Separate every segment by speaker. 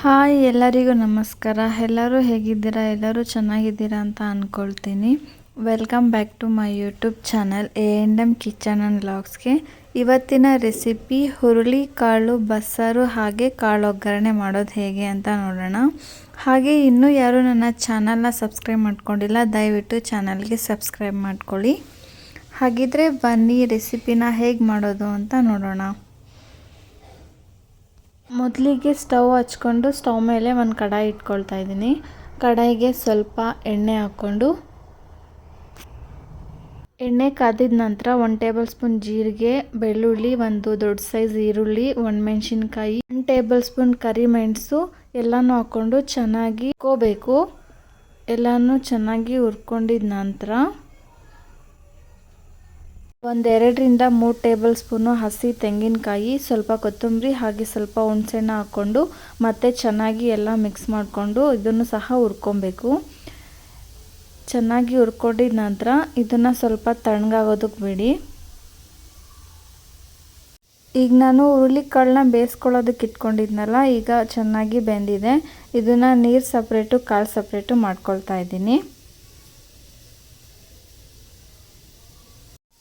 Speaker 1: Hi ಎಲ್ಲರಿಗೂ ನಮಸ್ಕಾರ. ಎಲ್ಲರೂ ಹೇಗಿದ್ದೀರಾ? ಎಲ್ಲರೂ ಚೆನ್ನಾಗಿದ್ದೀರಾ ಅಂತ ಅಂದ್ಕೊಳ್ತೀನಿ. Welcome back to my YouTube channel A&M kitchen and ವ್ಲಾಗ್ಸ್ಗೆ. ಇವತ್ತಿನ ರೆಸಿಪಿ ಹುರುಳಿ ಕಾಳು ಬಸ್ಸಾರು ಹಾಗೆ ಕಾಳು ಒಗ್ಗರಣೆ ಮಾಡೋದು ಹೇಗೆ ಅಂತ ನೋಡೋಣ. ಹಾಗೆ ಇನ್ನೂ ಯಾರು ನನ್ನ ಚಾನಲ್ನ ಸಬ್ಸ್ಕ್ರೈಬ್ ಮಾಡ್ಕೊಂಡಿಲ್ಲ, ದಯವಿಟ್ಟು ಚಾನಲ್ಗೆ ಸಬ್ಸ್ಕ್ರೈಬ್ ಮಾಡ್ಕೊಳ್ಳಿ. ಹಾಗಿದ್ರೆ ಬನ್ನಿ ರೆಸಿಪಿನ ಹೇಗೆ ಮಾಡೋದು ಅಂತ ನೋಡೋಣ. ಮೊದಲಿಗೆ ಸ್ಟವ್ ಹಚ್ಕೊಂಡು ಸ್ಟವ್ ಮೇಲೆ ಒಂದು ಕಡಾಯಿ ಇಟ್ಕೊಳ್ತಾ ಇದ್ದೀನಿ. ಕಡಾಯಿಗೆ ಸ್ವಲ್ಪ ಎಣ್ಣೆ ಹಾಕ್ಕೊಂಡು ಎಣ್ಣೆ ಕಾದಿದ ನಂತರ 1 ಟೇಬಲ್ ಸ್ಪೂನ್ ಜೀರಿಗೆ, ಬೆಳ್ಳುಳ್ಳಿ, ಒಂದು ದೊಡ್ಡ ಸೈಜ್ ಈರುಳ್ಳಿ, ಒಣಮೆಣಸಿನ್ಕಾಯಿ, 1 ಟೇಬಲ್ ಸ್ಪೂನ್ ಕರಿಮೆಣಸು ಎಲ್ಲನೂ ಹಾಕ್ಕೊಂಡು ಚೆನ್ನಾಗಿ ಹುರ್ಕೋಬೇಕು. ಎಲ್ಲನೂ ಚೆನ್ನಾಗಿ ಹುರ್ಕೊಂಡಿದ ನಂತರ 1-2 ರಿಂದ 3 ಟೇಬಲ್ ಸ್ಪೂನು ಹಸಿ ತೆಂಗಿನಕಾಯಿ, ಸ್ವಲ್ಪ ಕೊತ್ತಂಬರಿ ಹಾಗೆ ಸ್ವಲ್ಪ ಹುಣಸೆಹಣ್ಣು ಹಾಕ್ಕೊಂಡು ಮತ್ತೆ ಚೆನ್ನಾಗಿ ಎಲ್ಲ ಮಿಕ್ಸ್ ಮಾಡಿಕೊಂಡು ಇದನ್ನು ಸಹ ಹುರ್ಕೊಬೇಕು. ಚೆನ್ನಾಗಿ ಹುರ್ಕೊಂಡಿದ ನಂತರ ಇದನ್ನು ಸ್ವಲ್ಪ ತಣ್ಣಗಾಗೋದಕ್ಕೆ ಬಿಡಿ. ಈಗ ನಾನು ಹುರುಳಿಕಾಳನ್ನ ಬೇಯಿಸ್ಕೊಳ್ಳೋದಕ್ಕೆ ಇಟ್ಕೊಂಡಿದ್ನಲ್ಲ, ಈಗ ಚೆನ್ನಾಗಿ ಬೆಂದಿದೆ. ಇದನ್ನು ನೀರು ಸಪ್ರೇಟು ಕಾಳು ಸಪ್ರೇಟು ಮಾಡ್ಕೊಳ್ತಾ ಇದ್ದೀನಿ.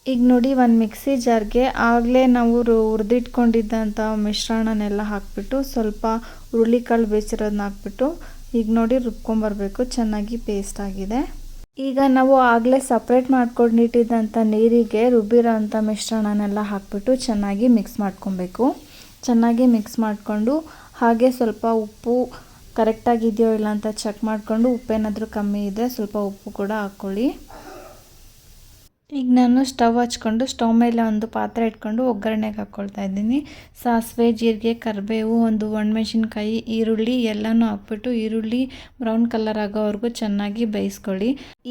Speaker 1: ಈಗ ನೋಡಿ, ಒಂದು ಮಿಕ್ಸಿ ಜಾರ್ಗೆ ಆಗಲೇ ನಾವು ಹುರಿದಿಟ್ಕೊಂಡಿದ್ದಂಥ ಮಿಶ್ರಣನೆಲ್ಲ ಹಾಕ್ಬಿಟ್ಟು ಸ್ವಲ್ಪ ಹುರುಳಿಕಾಳು ಬೇಯಿಸಿರೋದನ್ನ ಹಾಕ್ಬಿಟ್ಟು ಈಗ ನೋಡಿ ರುಬ್ಕೊಂಬರ್ಬೇಕು. ಚೆನ್ನಾಗಿ ಪೇಸ್ಟ್ ಆಗಿದೆ. ಈಗ ನಾವು ಆಗಲೇ ಸಪ್ರೇಟ್ ಮಾಡ್ಕೊಂಡಿಟ್ಟಿದ್ದಂಥ ನೀರಿಗೆ ರುಬ್ಬಿರೋ ಅಂಥ ಮಿಶ್ರಣನೆಲ್ಲ ಹಾಕ್ಬಿಟ್ಟು ಚೆನ್ನಾಗಿ ಮಿಕ್ಸ್ ಮಾಡ್ಕೊಬೇಕು. ಚೆನ್ನಾಗಿ ಮಿಕ್ಸ್ ಮಾಡಿಕೊಂಡು ಹಾಗೆ ಸ್ವಲ್ಪ ಉಪ್ಪು ಕರೆಕ್ಟಾಗಿದೆಯೋ ಇಲ್ಲ ಅಂತ ಚೆಕ್ ಮಾಡಿಕೊಂಡು ಉಪ್ಪೇನಾದರೂ ಕಮ್ಮಿ ಇದ್ದರೆ ಸ್ವಲ್ಪ ಉಪ್ಪು ಕೂಡ ಹಾಕ್ಕೊಳ್ಳಿ. ಈಗ ನಾನು ಸ್ಟವ್ ಹಚ್ಕೊಂಡು ಸ್ಟವ್ ಮೇಲೆ ಒಂದು ಪಾತ್ರೆ ಇಟ್ಕೊಂಡು ಒಗ್ಗರಣೆಗೆ ಹಾಕ್ಕೊಳ್ತಾ ಇದ್ದೀನಿ. ಸಾಸಿವೆ, ಜೀರಿಗೆ, ಕರಿಬೇವು, ಒಂದು ಒಣಮೆಣಸಿನ್ಕಾಯಿ, ಈರುಳ್ಳಿ ಎಲ್ಲನೂ ಹಾಕ್ಬಿಟ್ಟು ಈರುಳ್ಳಿ ಬ್ರೌನ್ ಕಲರ್ ಆಗೋವರೆಗೂ ಚೆನ್ನಾಗಿ ಬೇಯಿಸ್ಕೊಳ್ಳಿ.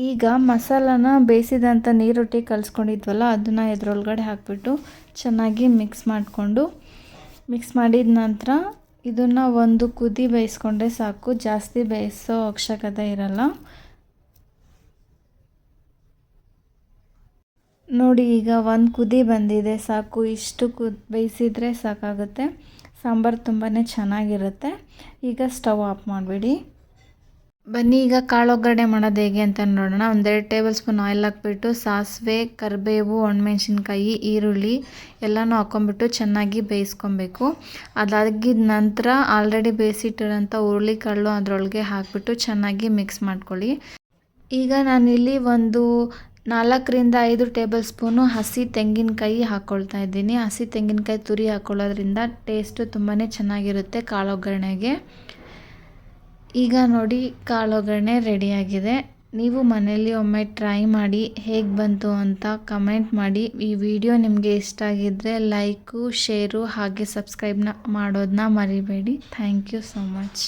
Speaker 1: ಈಗ ಮಸಾಲಾನ ಬೇಯಿಸಿದಂಥ ನೀರೊಟ್ಟಿಗೆ ಕಲಿಸ್ಕೊಂಡಿದ್ವಲ್ಲ, ಅದನ್ನು ಇದ್ರೊಳಗಡೆ ಹಾಕ್ಬಿಟ್ಟು ಚೆನ್ನಾಗಿ ಮಿಕ್ಸ್ ಮಾಡಿದ ನಂತರ ಇದನ್ನು ಒಂದು ಕುದಿ ಬೇಯಿಸ್ಕೊಂಡ್ರೆ ಸಾಕು. ಜಾಸ್ತಿ ಬೇಯಿಸೋ ಅವಶ್ಯಕತೆ ಇರಲ್ಲ. ನೋಡಿ, ಈಗ ಒಂದು ಕುದಿ ಬಂದಿದೆ ಸಾಕು. ಇಷ್ಟು ಬೇಯಿಸಿದರೆ ಸಾಕಾಗುತ್ತೆ. ಸಾಂಬಾರು ತುಂಬಾ ಚೆನ್ನಾಗಿರುತ್ತೆ. ಈಗ ಸ್ಟವ್ ಆಫ್ ಮಾಡಿಬಿಡಿ. ಬನ್ನಿ ಈಗ ಕಾಳು ಒಗ್ಗರಣೆ ಮಾಡೋದು ಹೇಗೆ ಅಂತ ನೋಡೋಣ. 1-2 ಟೇಬಲ್ ಸ್ಪೂನ್ ಆಯಿಲ್ ಹಾಕ್ಬಿಟ್ಟು ಸಾಸಿವೆ, ಕರಿಬೇವು, ಒಣಮೆಣಸಿನ್ಕಾಯಿ, ಈರುಳ್ಳಿ ಎಲ್ಲನೂ ಹಾಕ್ಕೊಂಬಿಟ್ಟು ಚೆನ್ನಾಗಿ ಬೇಯಿಸ್ಕೊಬೇಕು. ಅದಾಗಿದ ನಂತರ ಆಲ್ರೆಡಿ ಬೇಯಿಸಿಟ್ಟಿರೋಂಥ ಹುರುಳಿಕಾಳು ಅದರೊಳಗೆ ಹಾಕ್ಬಿಟ್ಟು ಚೆನ್ನಾಗಿ ಮಿಕ್ಸ್ ಮಾಡ್ಕೊಳ್ಳಿ. ಈಗ ನಾನಿಲ್ಲಿ ಒಂದು 4 ರಿಂದ 5 ಟೇಬಲ್ ಸ್ಪೂನು ಹಸಿ ತೆಂಗಿನಕಾಯಿ ಹಾಕ್ಕೊಳ್ತಾ ಇದ್ದೀನಿ. ಹಸಿ ತೆಂಗಿನಕಾಯಿ ತುರಿ ಹಾಕ್ಕೊಳ್ಳೋದ್ರಿಂದ ಟೇಸ್ಟು ತುಂಬಾ ಚೆನ್ನಾಗಿರುತ್ತೆ ಕಾಳು ಒಗ್ಗರಣೆಗೆ. ಈಗ ನೋಡಿ, ಕಾಳು ಒಗ್ಗರಣೆ ರೆಡಿಯಾಗಿದೆ. ನೀವು ಮನೆಯಲ್ಲಿ ಒಮ್ಮೆ ಟ್ರೈ ಮಾಡಿ ಹೇಗೆ ಬಂತು ಅಂತ ಕಮೆಂಟ್ ಮಾಡಿ. ಈ ವಿಡಿಯೋ ನಿಮಗೆ ಇಷ್ಟ ಆಗಿದ್ದರೆ ಲೈಕು, ಶೇರು ಹಾಗೆ ಸಬ್ಸ್ಕ್ರೈಬ್ನ ಮಾಡೋದನ್ನ ಮರಿಬೇಡಿ. Thank you so much.